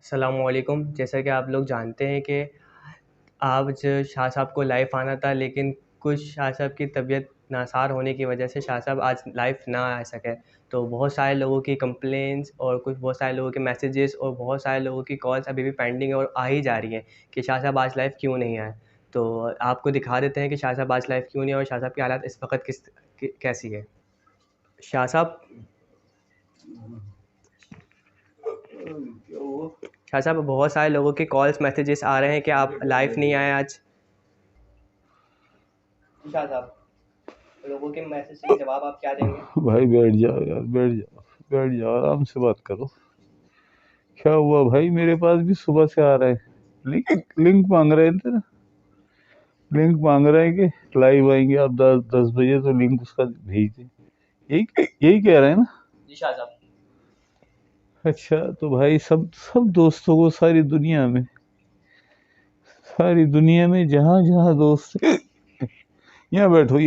السلام علیکم. جیسا کہ آپ لوگ جانتے ہیں کہ آج شاہ صاحب کو لائف آنا تھا، لیکن کچھ شاہ صاحب کی طبیعت ناسار ہونے کی وجہ سے شاہ صاحب آج لائف نہ آ سکے. تو بہت سارے لوگوں کی کمپلینس اور بہت سارے لوگوں کے میسیجز اور بہت سارے لوگوں کی کالس ابھی بھی پینڈنگ اور آ ہی جا رہی ہیں کہ شاہ صاحب آج لائف کیوں نہیں آئے. تو آپ کو دکھا دیتے ہیں کہ شاہ صاحب آج لائف کیوں نہیں آئے اور شاہ صاحب کی حالت اس وقت کیسی ہے. شاہ صاحب بہت سارے لوگوں کے کالس میسیجز آ رہے ہیں کہ آپ لائف نہیں آئے آج. شاہ صاحب لوگوں کے میسیج کے جواب آپ کیا دیں گے؟ بھائی بیٹھ جاؤ یار، بیٹھ جاؤ آرام سے بات کرو. کیا ہوا بھائی؟ میرے پاس بھی صبح سے آ رہا ہے، لنک مانگ رہے تھے نا، لنک مانگ رہے ہیں کہ لائیو آئیں گے آپ 10 بجے، تو لنک اس کا بھیج دیں. یہی کہہ رہے ہیں نا؟ جی شاہ صاحب. اچھا تو بھائی سب دوستوں کو ساری دنیا میں جہاں جہاں دوست یہاں بیٹھو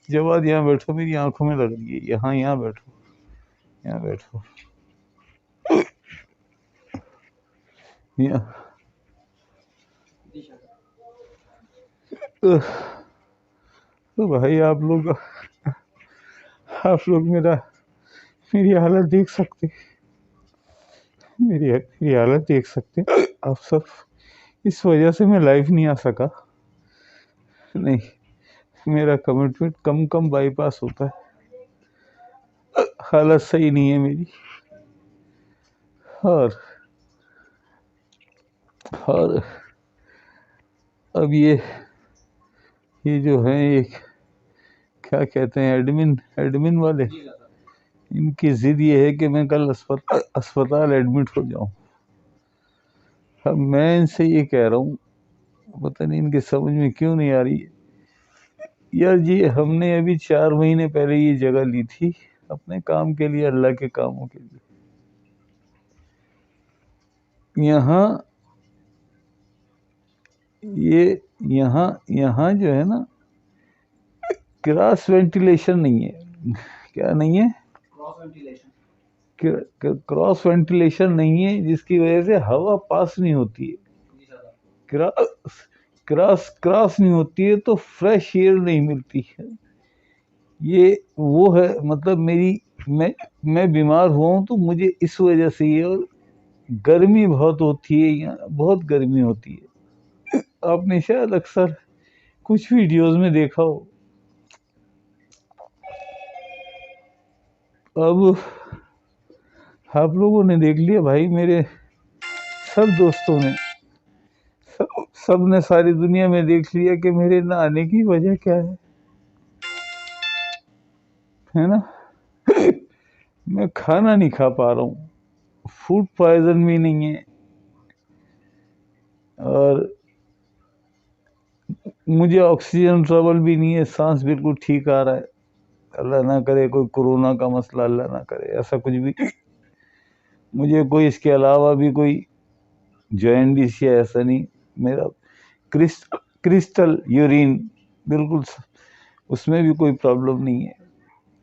جواد، یہاں بیٹھو، میری آنکھوں میں لگ رہی ہے، یہاں بیٹھو. تو بھائی آپ لوگ میری حالت دیکھ سکتے آپ سب. اس وجہ سے میں لائف نہیں آ سکا. نہیں، میرا کمٹمنٹ کم بائی پاس ہوتا ہے، حالت صحیح نہیں ہے میری. اور اب یہ جو ہیں، یہ کیا کہتے ہیں، ایڈمن والے، ان کی ضد یہ ہے کہ میں کل اسپتال ایڈمٹ ہو جاؤں. اب میں ان سے یہ کہہ رہا ہوں، پتہ نہیں ان کی سمجھ میں کیوں نہیں آ رہی یار جی. ہم نے ابھی 4 مہینے پہلے یہ جگہ لی تھی اپنے کام کے لیے، اللہ کے کاموں کے لیے. یہاں جو ہے نا، کراس وینٹیلیشن نہیں ہے. کیا نہیں ہے؟ کراس وینٹیلیشن نہیں ہے، جس کی وجہ سے ہوا پاس نہیں ہوتی ہے. کراس نہیں ہوتی ہے تو فریش ایئر نہیں ملتی ہے. یہ وہ ہے، مطلب میں بیمار ہوا ہوں تو مجھے اس وجہ سے یہ. اور گرمی بہت ہوتی ہے یہاں، بہت گرمی ہوتی ہے. آپ نے شاید اکثر کچھ ویڈیوز میں دیکھا ہو. اب آپ لوگوں نے دیکھ لیا بھائی، میرے سب دوستوں نے، سب نے، ساری دنیا میں دیکھ لیا کہ میرے نہ آنے کی وجہ کیا ہے نا. میں کھانا نہیں کھا پا رہا ہوں، فوڈ پوائزن بھی نہیں ہے، اور مجھے آکسیجن ٹربل بھی نہیں ہے، سانس بالکل ٹھیک آ رہا ہے. اللہ نہ کرے کوئی کورونا کا مسئلہ، اللہ نہ کرے ایسا کچھ بھی مجھے کوئی اس کے علاوہ بھی کوئی جوائنٹس یا ایسا نہیں. میرا کرسٹل یورین بالکل، اس میں بھی کوئی پرابلم نہیں ہے.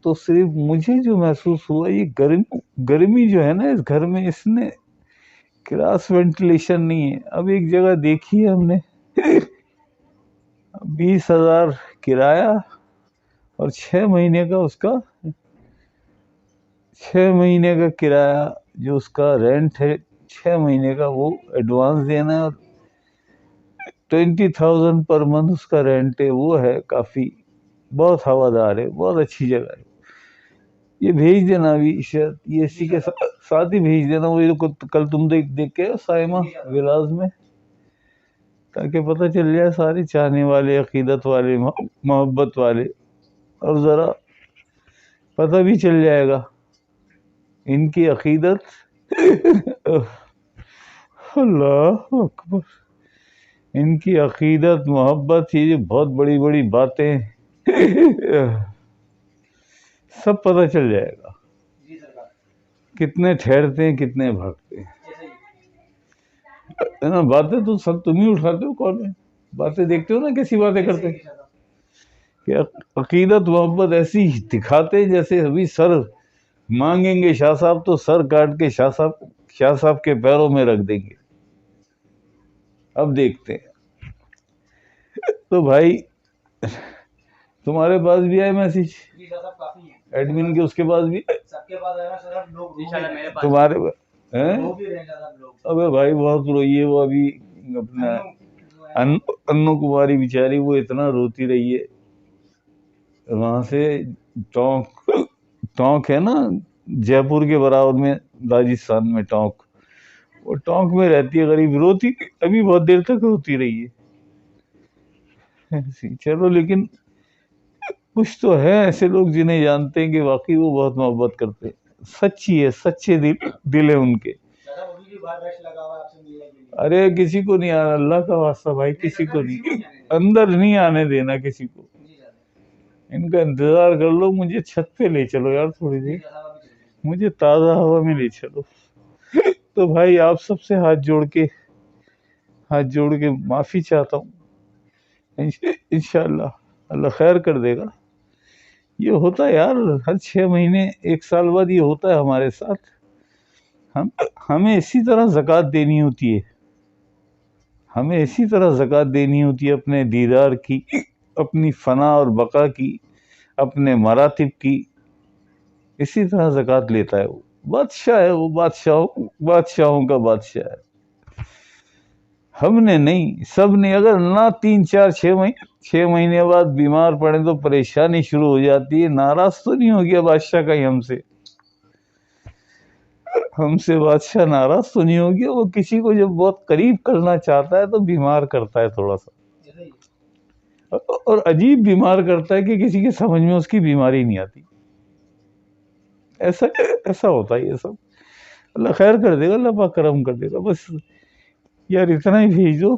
تو صرف مجھے جو محسوس ہوا، یہ گرمی جو ہے نا اس گھر میں، اس نے کراس وینٹیلیشن نہیں ہے. اب ایک جگہ دیکھی ہے ہم نے 20,000 کرایہ اور 6 مہینے کا اس کا 6 مہینے کا کرایہ، جو اس کا رینٹ ہے 6 مہینے کا، وہ ایڈوانس دینا ہے. اور 20,000 پر منتھ اس کا رینٹ ہے. وہ ہے کافی، بہت ہوادار ہے، بہت اچھی جگہ ہے. یہ بھیج دینا ابھی، شاید یہ اسی کے ساتھ ہی بھیج دینا. وہ کل تم دیکھ کے سائمہ ولاز میں، تاکہ پتہ چل جائے سارے چاہنے والے، عقیدت والے، محبت والے، اور ذرا پتہ بھی چل جائے گا ان کی عقیدت. اللہ اکبر، ان کی عقیدت، محبت، یہ جو بہت بڑی بڑی باتیں سب پتہ چل جائے گا. کتنے ٹھہرتے ہیں، کتنے بھاگتے ہیں. باتیں تو سب تم ہی اٹھاتے ہو. کون ہے باتیں دیکھتے ہو نا، کیسی باتیں کرتے ہیں کہ عقیدت محبت ایسی دکھاتے ہیں جیسے ابھی سر مانگیں گے شاہ صاحب تو سر کاٹ کے شاہ صاحب شاہ صاحب کے پیروں میں رکھ دیں گے. اب دیکھتے ہیں. تو بھائی تمہارے پاس بھی آئے میسج ایڈمن کے, اس کے پاس بھی تمہارے ابے بھائی بہت روئی ہے وہ ابھی اپنا انو کماری بیچاری, وہ اتنا روتی رہی ہے وہاں سے. ٹونک ہے نا جے پور کے برابر میں, راجستھان میں ٹونک, وہ ٹونک میں رہتی ہے غریب, روتی ابھی بہت دیر تک روتی رہی ہے. چلو لیکن کچھ تو ہے ایسے لوگ جنہیں جانتے ہیں کہ واقعی وہ بہت محبت کرتے ہیں, سچی ہے, سچے دل ہے ان کے. ارے کسی کو نہیں آنا, اللہ کا واسطہ بھائی, کسی کو نہیں, اندر نہیں آنے دینا کسی کو. ان کا انتظار کر لو, مجھے چھت پہ لے چلو یار تھوڑی دیر, مجھے تازہ ہوا میں لے چلو. تو بھائی آپ سب سے ہاتھ جوڑ کے معافی چاہتا ہوں. انشاءاللہ اللہ خیر کر دے گا. یہ ہوتا ہے یار, ہر 6 مہینے 1 سال بعد یہ ہوتا ہے ہمارے ساتھ. ہمیں اسی طرح زکوٰۃ دینی ہوتی ہے, ہمیں اسی طرح زکوٰۃ دینی ہوتی ہے اپنے دیدار کی, اپنی فنا اور بقا کی, اپنے مراتب کی. اسی طرح زکوٰۃ لیتا ہے وہ. بادشاہ ہے وہ, بادشاہوں کا بادشاہ ہے. ہم نے نہیں, سب نے. اگر نہ 3 4 6 مہینے بعد بیمار پڑے تو پریشانی شروع ہو جاتی ہے. ناراض تو نہیں ہو گیا بادشاہ کا ہی ہم سے بادشاہ ناراض تو نہیں ہو گیا. وہ کسی کو جب بہت قریب کرنا چاہتا ہے تو بیمار کرتا ہے تھوڑا سا, اور عجیب بیمار کرتا ہے کہ کسی کے سمجھ میں اس کی بیماری نہیں آتی. ایسا ہوتا ہے یہ سب. اللہ خیر کر دے گا, اللہ پاک کرم کر دے گا. بس یار اتنا ہی بھیج دو.